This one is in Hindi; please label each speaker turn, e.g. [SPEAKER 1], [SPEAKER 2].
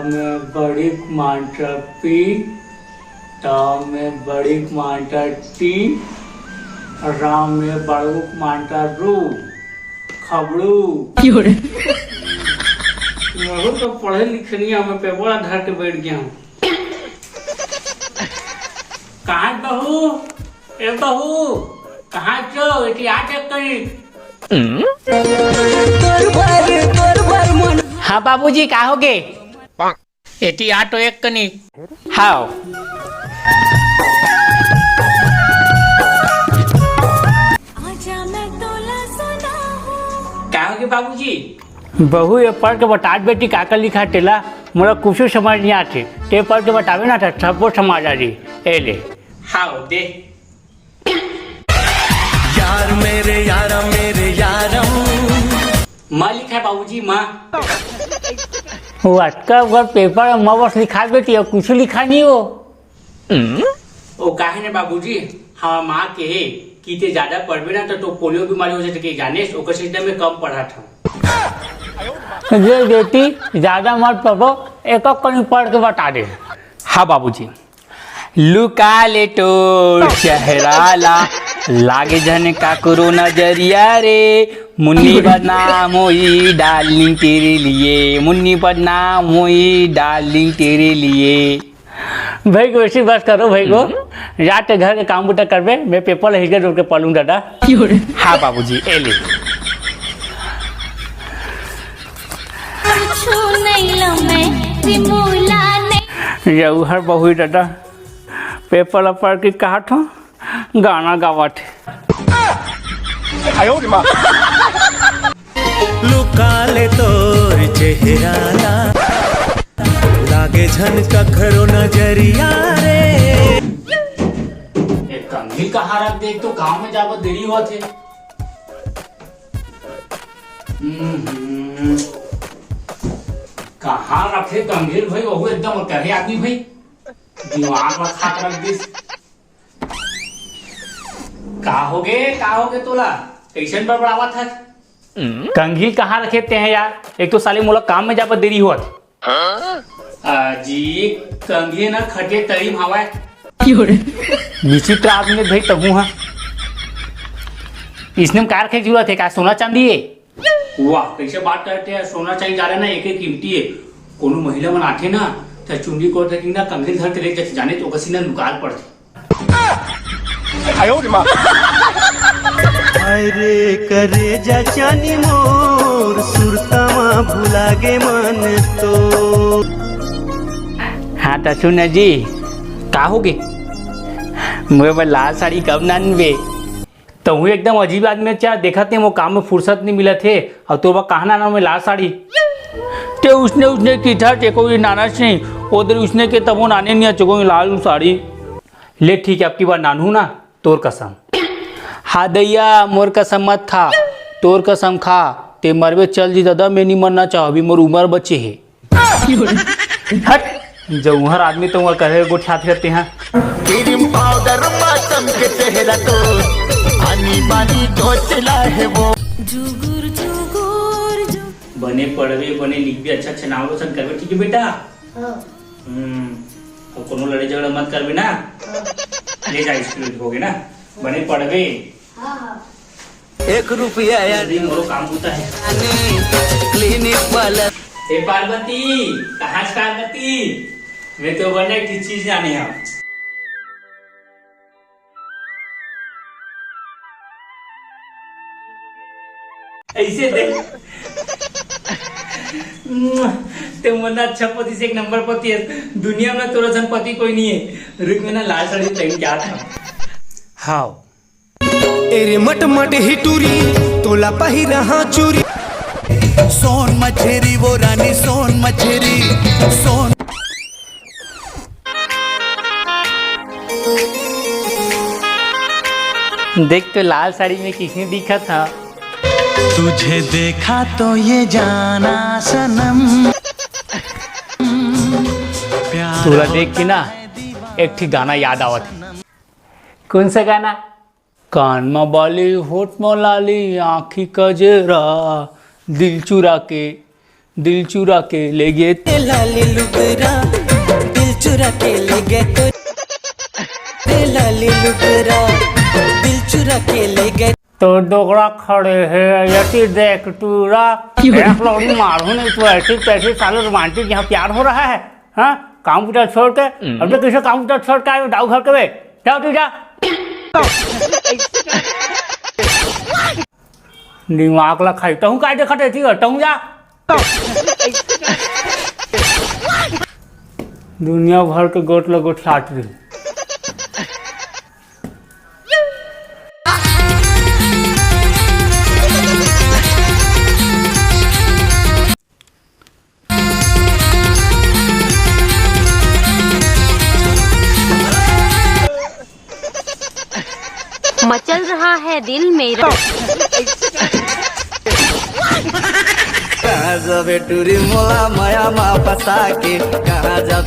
[SPEAKER 1] में बड़ी मात्रा पी, ता में बड़ी मात्रा टी, राम में बड़ू मात्रा रू, खबड़ू। मैं तो पढ़े लिखे नहीं हूँ, मैं पेपर धर के बैठ गया हूँ। कहाँ बहू? ए बहू, कहाँ चो? आ चेक करी।
[SPEAKER 2] हाँ बाबूजी, का होगे?
[SPEAKER 1] एटी आटो एक कनी।
[SPEAKER 2] हाँ
[SPEAKER 1] क्या होगे बाबूजी?
[SPEAKER 2] बहू ये पढ़ के बता बेटी काका लिखा टेला मोरा कुछ समझ नहीं आती, ते पढ़ के बतावे ना था सबको समझ आ रही। ए ले
[SPEAKER 1] हाँ दे।
[SPEAKER 3] यार मेरे यारम
[SPEAKER 1] माँ लिखा है बाबूजी, माँ।
[SPEAKER 2] वो अटका अगर पेपर माँ बस लिखा बेटी और कुछ लिखा नहीं हो।
[SPEAKER 1] ओ काहे ने बाबूजी, हाँ माँ के कीते ज्यादा पढ़बे ना तो पोलियो बीमारी हो जाते जाने, ओकर सिस्टम में कम पढ़ा था।
[SPEAKER 2] ये बेटी ज्यादा मत पढ़ो, एक कहीं पढ़ के बता दे।
[SPEAKER 4] हाँ बाबूजी। लुका ले तो चेहरा लागे जन का करो नजरिया रे, मुन्नी बदनाम होई डार्लिंग तेरे लिए, मुन्नी बदनाम होई डार्लिंग तेरे लिए।
[SPEAKER 2] भाई को ऐसी बात करो, भाई को जाते घर के काम बुटा करबे, मैं पेपर हिजके रोड के पढ़ूँ दादा।
[SPEAKER 4] हाँ बाबूजी, ए ले।
[SPEAKER 2] यू हर बहु दादा पेपर पढ़ के कहा था गाना गावा थे।
[SPEAKER 3] लुका ले तोर चेहरा लागे झन कखरो नजरिया रे।
[SPEAKER 1] एक कंघी कहाँ रख दे, तो गाँव में जाकर देरी हुआ थे। कहाँ रखे कंघी भाई? वो एकदम करे आदमी भाई, दिमाग में खाक रख दिस। का होगे तोला कैसन बड़बड़ावा था?
[SPEAKER 2] कंघी कहाँ रखे थे हैं यार, एक तो साले मोला काम में जाकर देरी हुआ
[SPEAKER 1] जी कंघी ना खटे तरीम हवा।
[SPEAKER 2] विचित्र आदमी भाई तबू हाँ, इसने कार रखे जरूरत है, क्या सोना चांदी है?
[SPEAKER 1] वाह कैसे बात करते हैं, सोना चाहिए जा रहा है ना, एक एक कीमती है। कोनो महिला मन आथे ना तो चुंडी को ना कंघी धर के ले जाने तो कसी ना नुकाल पड़ती।
[SPEAKER 3] अरे करे जा चानी मोर सुरतावा भुलागे मन तो।
[SPEAKER 2] हाँ तो सुन जी,
[SPEAKER 4] का होगे?
[SPEAKER 2] मुझे लाल साड़ी कब नानबे? तो हूँ एकदम अजीब आदमी, क्या देखा थे वो काम में फुर्सत नहीं मिला थे, और तो वह कहा ना में लाल साड़ी ते उसने की था टेको नाना से उधर उसने के तब वो नाने नहीं चको लाल साड़ी ले। ठीक है अब की बार नानू ना, तोर कसम। हाँ दैया मोर कसम मत था, तोर कसम खा, ते मरबे चल जी दादा, मैं नहीं मरना चाह, अभी मोर उम्र बच्चे है। हट जो हर आदमी तो वह कहे गोट छात करते हैं।
[SPEAKER 3] क्रीम पाउडर मातम के चेहरा तो आनी बानी घोचला है वो।
[SPEAKER 5] जुगुर जुगुर
[SPEAKER 1] बने पढ़वे बने लिखबे, अच्छा अच्छा नाम रोशन करबे, ठीक है बेटा? अब कोनो लड़ाई झगड़ा मत करबे ना। ले जा स्कूल होगे ना, बने पढ़वे।
[SPEAKER 3] ₹1 यार
[SPEAKER 1] मोरो काम होता है।
[SPEAKER 3] क्लिनिक वाला
[SPEAKER 1] ए पार्वती, कहाँ से पार्वती? मैं तो बने की चीज जाने हम। ऐसे देख ते मन अच्छा पति से एक नंबर पति है दुनिया में, तोरा सन पति कोई नहीं है। रुक में ना लाल साड़ी पहन क्या था।
[SPEAKER 2] हाँ
[SPEAKER 3] एरे मट मट हिटूरी तोला पही रहा चूरी। सोन मछेरी वो रानी सोन मछेरी सोन।
[SPEAKER 2] देख तो लाल साड़ी में किसने दिखा था?
[SPEAKER 3] तुझे देखा तो ये जाना सनम।
[SPEAKER 2] तोरा देख के ना एक ठीक गाना याद आवत है। कौन सा गाना? कान में बाली होठ में लाली आँखी कजरा दिल चुरा के दिल चुरा के ले गए।
[SPEAKER 3] ते लाली लुगरा दिल चुरा के ले गए तो ते लाली लुगरा दिल चुरा के ले गए
[SPEAKER 2] तो डोगरा खड़े है यति देख टूरा एक लौड़ी मारू नहीं तो ऐसे कैसे साले रोमांटिक यहाँ प्यार हो रहा है। हाँ कंप्यूटर छोड़ के अब तो किसे कंप्यूटर छोड़ के आए डाउ घर के वे जाओ तू जा। दिमाग ला खाई तहूँ काय देखा रहती है तहूँ जा। दुनिया भर के गोट लगोट साट रही।
[SPEAKER 5] मचल रहा है दिल मेरा।
[SPEAKER 3] कहाँ जाबे टूरी मोला माया मा फंसा के कहाँ जाबे